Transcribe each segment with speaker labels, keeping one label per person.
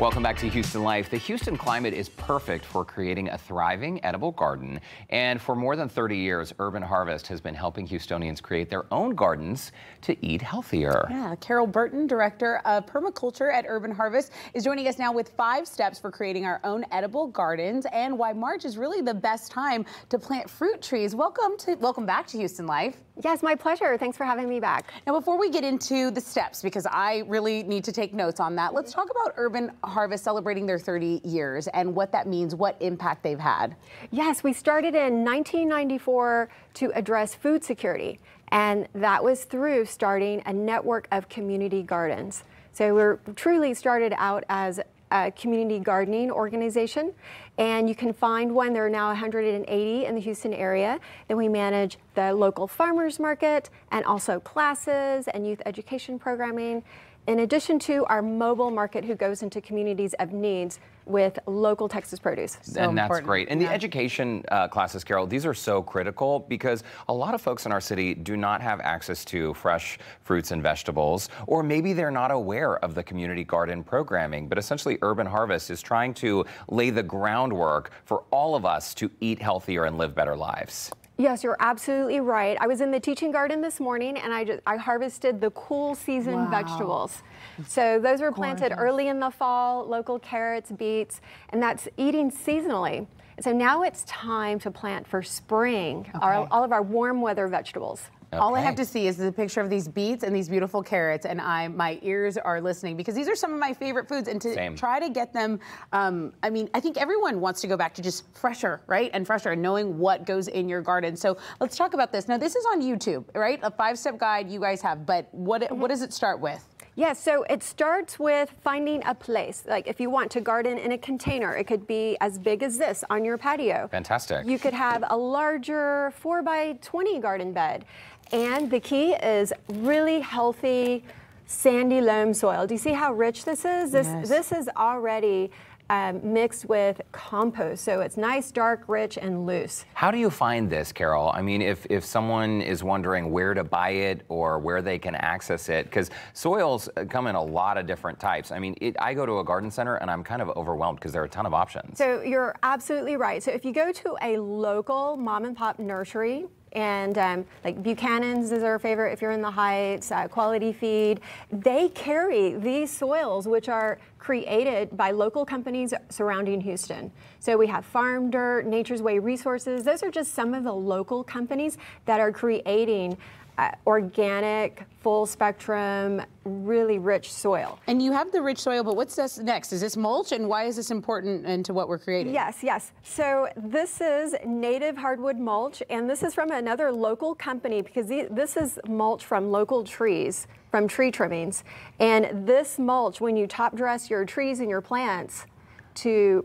Speaker 1: Welcome back to Houston Life. The Houston climate is perfect for creating a thriving edible garden. And for more than 30 years, Urban Harvest has been helping Houstonians create their own gardens to eat healthier.
Speaker 2: Yeah, Carol Burton, Director of Permaculture at Urban Harvest, is joining us now with 5 steps for creating our own edible gardens and why March is really the best time to plant fruit trees. Welcome back to Houston Life.
Speaker 3: Yes, my pleasure. Thanks for having me back.
Speaker 2: Now, before we get into the steps, because I really need to take notes on that, let's talk about Urban Harvest celebrating their 30 years and what that means, what impact they've had.
Speaker 3: Yes, we started in 1994 to address food security, and that was through starting a network of community gardens. So we're truly started out as a community gardening organization, and you can find one. There are now 180 in the Houston area. Then we manage the local farmers market and also classes and youth education programming, in addition to our mobile market who goes into communities of needs with local Texas produce.
Speaker 1: And that's great. And the education classes, Carol, these are so critical because a lot of folks in our city do not have access to fresh fruits and vegetables, or maybe they're not aware of the community garden programming. But essentially, Urban Harvest is trying to lay the groundwork for all of us to eat healthier and live better lives.
Speaker 3: Yes, you're absolutely right. I was in the teaching garden this morning and I harvested the cool season vegetables. So those were planted early in the fall, local carrots, beets, and that's eating seasonally. So now it's time to plant for spring, all of our warm weather vegetables.
Speaker 2: Okay. All I have to see is the picture of these beets and these beautiful carrots, and my ears are listening because these are some of my favorite foods. And to try to get them, I mean, I think everyone wants to go back to just fresher, right? And fresher, and knowing what goes in your garden. So let's talk about this. Now, this is on YouTube, right? A 5-step guide you guys have, but what does it start with?
Speaker 3: Yes, so it starts with finding a place. Like if you want to garden in a container, it could be as big as this on your patio.
Speaker 1: Fantastic.
Speaker 3: You could have a larger 4x20 garden bed. And the key is really healthy sandy loam soil. Do you see how rich this is? This is already mixed with compost, so it's nice, dark, rich, and loose.
Speaker 1: How do you find this, Carol? I mean, if someone is wondering where to buy it or where they can access it, because soils come in a lot of different types. I mean, I go to a garden center and I'm kind of overwhelmed because there are a ton of options.
Speaker 3: So you're absolutely right. So if you go to a local mom and pop nursery, and like Buchanan's is our favorite if you're in the Heights, Quality Feed. They carry these soils which are created by local companies surrounding Houston. So we have Farm Dirt, Nature's Way Resources. Those are just some of the local companies that are creating organic, full spectrum, really rich soil.
Speaker 2: And you have the rich soil, but what's this next? Is this mulch, and why is this important into what we're creating?
Speaker 3: Yes. So this is native hardwood mulch, and this is from another local company because this is mulch from local trees, from tree trimmings. And this mulch, when you top dress your trees and your plants to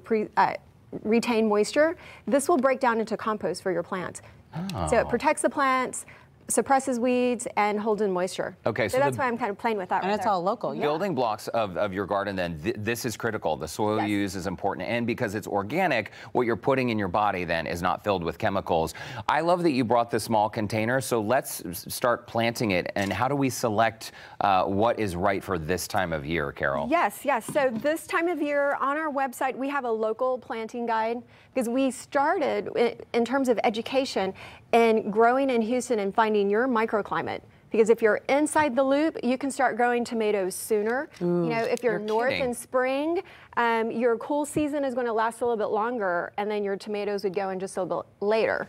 Speaker 3: retain moisture, this will break down into compost for your plants. Oh. So it protects the plants, suppresses weeds, and holds in moisture.
Speaker 1: Okay,
Speaker 3: so that's why I'm kind of playing with that.
Speaker 2: And it's all local.
Speaker 1: Building blocks of your garden, then this is critical. The soil you use is important, and because it's organic, what you're putting in your body then is not filled with chemicals. I love that you brought the small container, so let's start planting it. And how do we select what is right for this time of year, Carol?
Speaker 3: Yes. So this time of year on our website, we have a local planting guide because we started in terms of education and growing in Houston and finding your microclimate. Because if you're inside the loop, you can start growing tomatoes sooner.
Speaker 2: Ooh,
Speaker 3: you know, if you're north in spring, your cool season is going to last a little bit longer, and then your tomatoes would go in just a little bit later.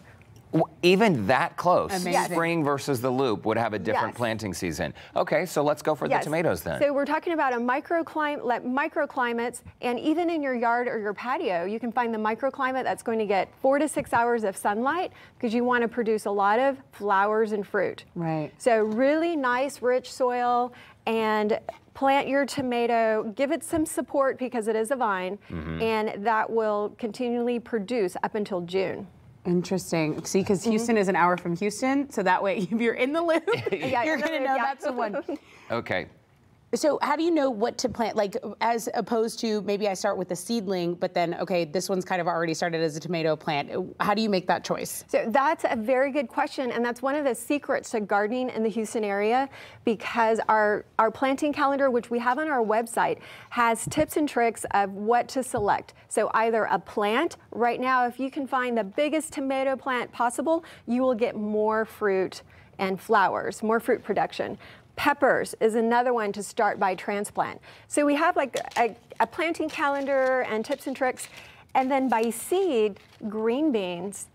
Speaker 1: Even that close,
Speaker 2: Amazing.
Speaker 1: Spring versus the loop would have a different planting season. Okay, so let's go for the tomatoes then.
Speaker 3: So we're talking about a microclimates, and even in your yard or your patio, you can find the microclimate that's going to get 4 to 6 hours of sunlight because you want to produce a lot of flowers and fruit.
Speaker 2: Right.
Speaker 3: So really nice, rich soil, and plant your tomato, give it some support because it is a vine, and that will continually produce up until June.
Speaker 2: Interesting. See, because Houston is an hour from Houston, so that way if you're in the loop, you're going to know that's the one.
Speaker 1: Okay.
Speaker 2: So how do you know what to plant, like as opposed to maybe I start with a seedling, but then, okay, this one's kind of already started as a tomato plant. How do you make that choice?
Speaker 3: So that's a very good question, and that's one of the secrets to gardening in the Houston area, because our planting calendar, which we have on our website, has tips and tricks of what to select. So either a plant, right now, if you can find the biggest tomato plant possible, you will get more fruit and flowers, more fruit production. Peppers is another one to start by transplant. So we have like a planting calendar and tips and tricks. And then by seed, green beans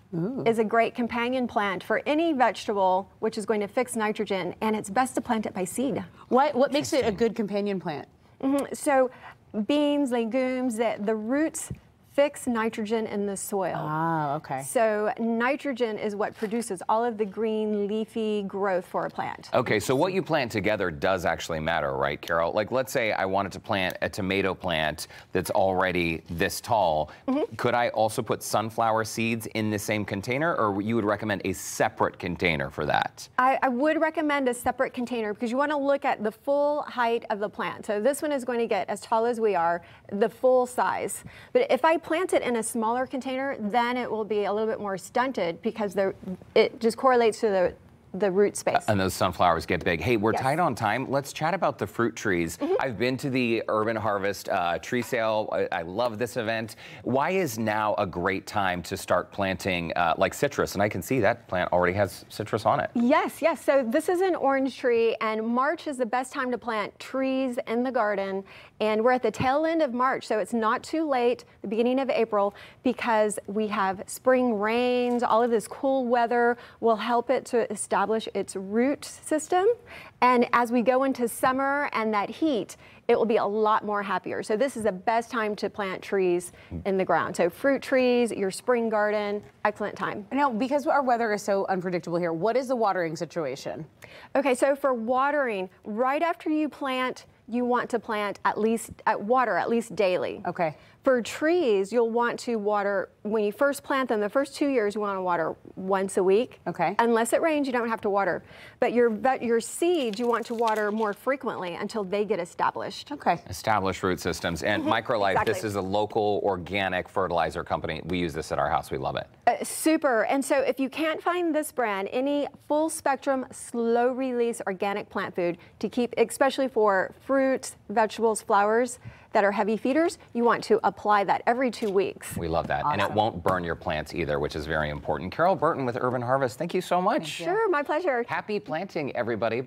Speaker 3: is a great companion plant for any vegetable which is going to fix nitrogen, and it's best to plant it by seed.
Speaker 2: What makes it a good companion plant?
Speaker 3: So beans, legumes, the roots fix nitrogen in the soil.
Speaker 2: Ah, okay.
Speaker 3: So nitrogen is what produces all of the green leafy growth for a plant.
Speaker 1: Okay, so what you plant together does actually matter, right, Carol? Like, let's say I wanted to plant a tomato plant that's already this tall. Could I also put sunflower seeds in the same container, or you would recommend a separate container for that?
Speaker 3: I would recommend a separate container because you want to look at the full height of the plant. So this one is going to get as tall as we are, the full size. But if I plant it in a smaller container, then it will be a little bit more stunted because it just correlates to the root space.
Speaker 1: And those sunflowers get big. Hey, we're tight on time. Let's chat about the fruit trees. I've been to the Urban Harvest tree sale. I love this event. Why is now a great time to start planting like citrus? And I can see that plant already has citrus on it.
Speaker 3: Yes, yes. So this is an orange tree, and March is the best time to plant trees in the garden. And we're at the tail end of March, so it's not too late, the beginning of April, because we have spring rains. All of this cool weather will help it to establish its root system. And as we go into summer and that heat, it will be a lot more happier. So this is the best time to plant trees in the ground. So fruit trees, your spring garden, excellent time.
Speaker 2: Now, because our weather is so unpredictable here, what is the watering situation?
Speaker 3: Okay, so for watering, right after you plant, you want to plant water at least daily.
Speaker 2: Okay.
Speaker 3: For trees, you'll want to water, when you first plant them, the first 2 years, you want to water once a week.
Speaker 2: Okay.
Speaker 3: Unless it rains, you don't have to water. But your seeds, you want to water more frequently until they get established.
Speaker 2: Okay.
Speaker 1: Established root systems. And Microlife, this is a local organic fertilizer company. We use this at our house. We love it.
Speaker 3: Super. And so if you can't find this brand, any full spectrum, slow release organic plant food to keep, especially for fruits, vegetables, flowers that are heavy feeders, you want to apply that every 2 weeks.
Speaker 1: We love that. Awesome. And it won't burn your plants either, which is very important. Carol Burton with Urban Harvest, thank you so much.
Speaker 3: Sure, my pleasure.
Speaker 1: Happy planting, everybody.